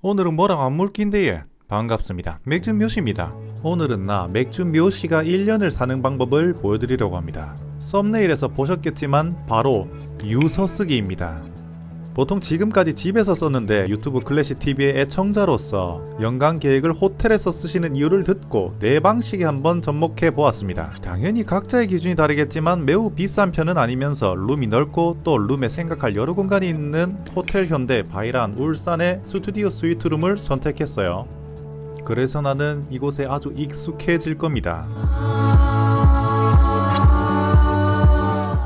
오늘은 뭐랑 안 물긴데 반갑습니다. 맥주 묘시입니다. 오늘은 맥주 묘시가 1년을 사는 방법을 보여드리려고 합니다. 썸네일에서 보셨겠지만 바로 유서 쓰기입니다. 보통 지금까지 집에서 썼는데 유튜브 클래시TV의 애청자로서 연간 계획을 호텔에서 쓰시는 이유를 듣고 내 방식에 한번 접목해 보았습니다. 당연히 각자의 기준이 다르겠지만 매우 비싼 편은 아니면서 룸이 넓고 또 룸에 생각할 여러 공간이 있는 호텔 현대 바이란 울산의 스튜디오 스위트룸을 선택했어요. 그래서 나는 이곳에 아주 익숙해질 겁니다.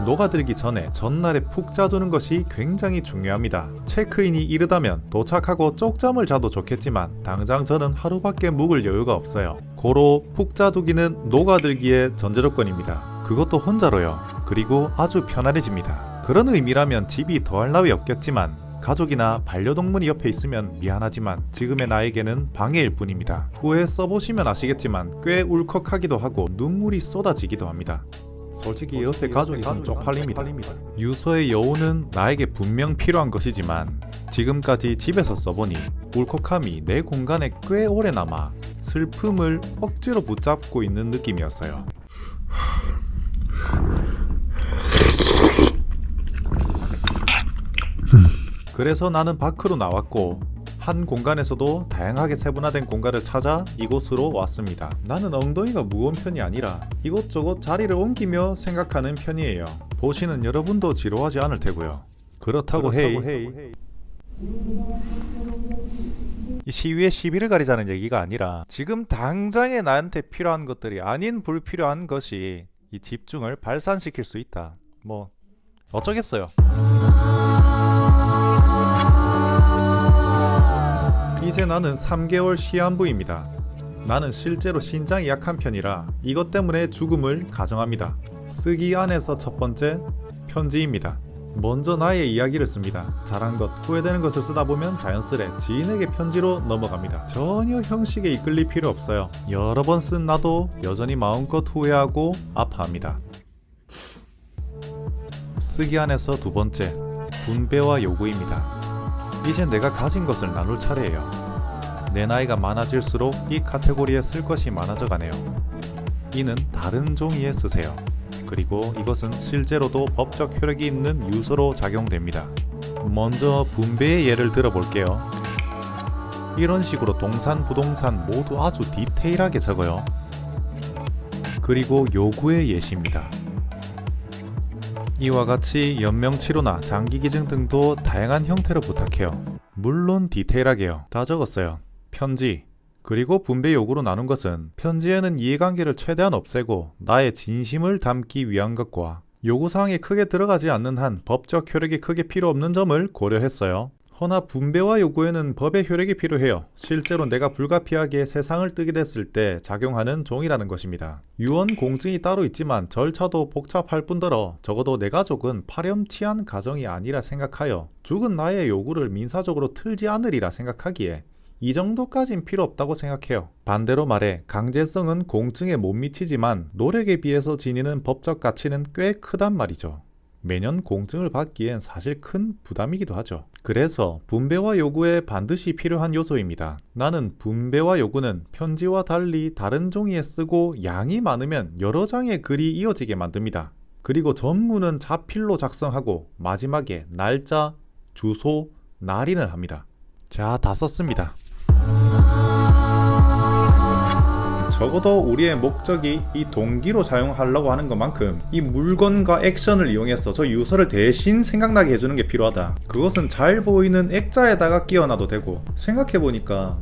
녹아들기 전에 전날에 푹 자두는 것이 굉장히 중요합니다. 체크인이 이르다면 도착하고 쪽잠을 자도 좋겠지만 당장 저는 하루밖에 묵을 여유가 없어요. 고로 푹 자두기는 녹아들기의 전제조건입니다. 그것도 혼자로요. 그리고 아주 편안해집니다. 그런 의미라면 집이 더할 나위 없겠지만 가족이나 반려동물이 옆에 있으면 미안하지만 지금의 나에게는 방해일 뿐입니다. 후에 써보시면 아시겠지만 꽤 울컥하기도 하고 눈물이 쏟아지기도 합니다. 솔직히 옆에 가족이 있으면 쪽팔립니다. 유서의 여우는 나에게 분명 필요한 것이지만 지금까지 집에서 써보니 울컥함이 내 공간에 꽤 오래 남아 슬픔을 억지로 붙잡고 있는 느낌이었어요. 그래서 나는 밖으로 나왔고 한 공간에서도 다양하게 세분화된 공간을 찾아 이곳으로 왔습니다. 나는 엉덩이가 무거운 편이 아니라 이곳저곳 자리를 옮기며 생각하는 편이에요. 보시는 여러분도 지루하지 않을 테고요. 그렇다고 헤이 이 시위에 시비를 가리자는 얘기가 아니라 지금 당장에 나한테 필요한 것들이 아닌 불필요한 것이 이 집중을 발산시킬 수 있다. 뭐 어쩌겠어요. 이제 나는 3개월 시한부입니다. 나는 실제로 신장이 약한 편이라 이것 때문에 죽음을 가정합니다. 쓰기 안에서 첫 번째, 편지입니다. 먼저 나의 이야기를 씁니다. 잘한 것, 후회되는 것을 쓰다 보면 자연스레 지인에게 편지로 넘어갑니다. 전혀 형식에 이끌릴 필요 없어요. 여러 번 쓴 나도 여전히 마음껏 후회하고 아파합니다. 쓰기 안에서 두 번째, 분배와 요구입니다. 이제 내가 가진 것을 나눌 차례예요. 내 나이가 많아질수록 이 카테고리에 쓸 것이 많아져 가네요. 이는 다른 종이에 쓰세요. 그리고 이것은 실제로도 법적 효력이 있는 유서로 작용됩니다. 먼저 분배의 예를 들어볼게요. 이런 식으로 동산, 부동산 모두 아주 디테일하게 적어요. 그리고 요구의 예시입니다. 이와 같이 연명치료나 장기기증 등도 다양한 형태로 부탁해요. 물론 디테일하게요. 다 적었어요. 편지. 그리고 분배 요구로 나눈 것은 편지에는 이해관계를 최대한 없애고 나의 진심을 담기 위한 것과 요구사항이 크게 들어가지 않는 한 법적 효력이 크게 필요 없는 점을 고려했어요. 허나 분배와 요구에는 법의 효력이 필요해요. 실제로 내가 불가피하게 세상을 뜨게 됐을 때 작용하는 종이라는 것입니다. 유언 공증이 따로 있지만 절차도 복잡할 뿐더러 적어도 내 가족은 파렴치한 가정이 아니라 생각하여 죽은 나의 요구를 민사적으로 틀지 않으리라 생각하기에 이 정도까진 필요 없다고 생각해요. 반대로 말해 강제성은 공증에 못 미치지만 노력에 비해서 지니는 법적 가치는 꽤 크단 말이죠. 매년 공증을 받기엔 사실 큰 부담이기도 하죠. 그래서 분배와 요구에 반드시 필요한 요소입니다. 나는 분배와 요구는 편지와 달리 다른 종이에 쓰고 양이 많으면 여러 장의 글이 이어지게 만듭니다. 그리고 전문은 자필로 작성하고 마지막에 날짜, 주소, 날인을 합니다. 자, 다 썼습니다. 적어도 우리의 목적이 이 동기로 사용하려고 하는 것만큼 이 물건과 액션을 이용해서 저 유서를 대신 생각나게 해주는 게 필요하다. 그것은 잘 보이는 액자에다가 끼워놔도 되고, 생각해보니까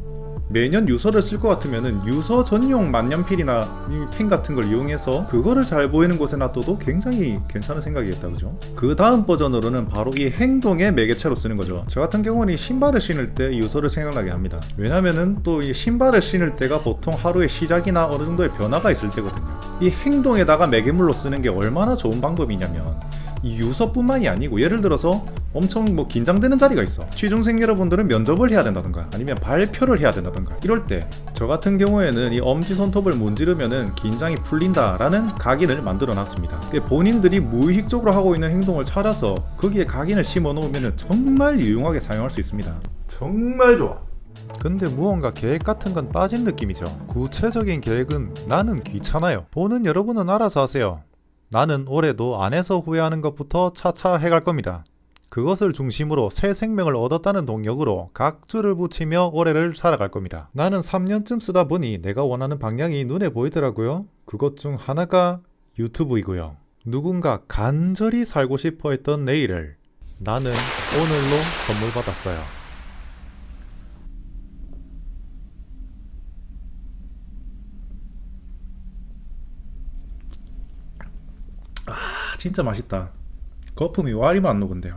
매년 유서를 쓸 것 같으면은 유서 전용 만년필이나 펜 같은 걸 이용해서 그거를 잘 보이는 곳에 놔둬도 굉장히 괜찮은 생각이겠다, 그죠? 그 다음 버전으로는 바로 이 행동의 매개체로 쓰는 거죠. 저 같은 경우는 이 신발을 신을 때 유서를 생각나게 합니다. 왜냐면은 또 이 신발을 신을 때가 보통 하루의 시작이나 어느 정도의 변화가 있을 때거든요. 이 행동에다가 매개물로 쓰는 게 얼마나 좋은 방법이냐면 이 유서뿐만이 아니고, 예를 들어서 엄청 긴장되는 자리가 있어. 취중생 여러분들은 면접을 해야 된다던가 아니면 발표를 해야 된다던가 이럴 때 저 같은 경우에는 이 엄지손톱을 문지르면은 긴장이 풀린다라는 각인을 만들어 놨습니다. 본인들이 무의식적으로 하고 있는 행동을 찾아서 거기에 각인을 심어 놓으면은 정말 유용하게 사용할 수 있습니다. 정말 좋아. 근데 무언가 계획 같은 건 빠진 느낌이죠. 구체적인 계획은 나는 귀찮아요. 보는 여러분은 알아서 하세요. 나는 올해도 안 해서 후회하는 것부터 차차 해갈 겁니다. 그것을 중심으로 새 생명을 얻었다는 동력으로 각주를 붙이며 올해를 살아갈 겁니다. 나는 3년쯤 쓰다 보니 내가 원하는 방향이 눈에 보이더라고요. 그것 중 하나가 유튜브이고요. 누군가 간절히 살고 싶어 했던 내일을 나는 오늘로 선물 받았어요. 진짜 맛있다. 거품이 와리만 안 녹은데.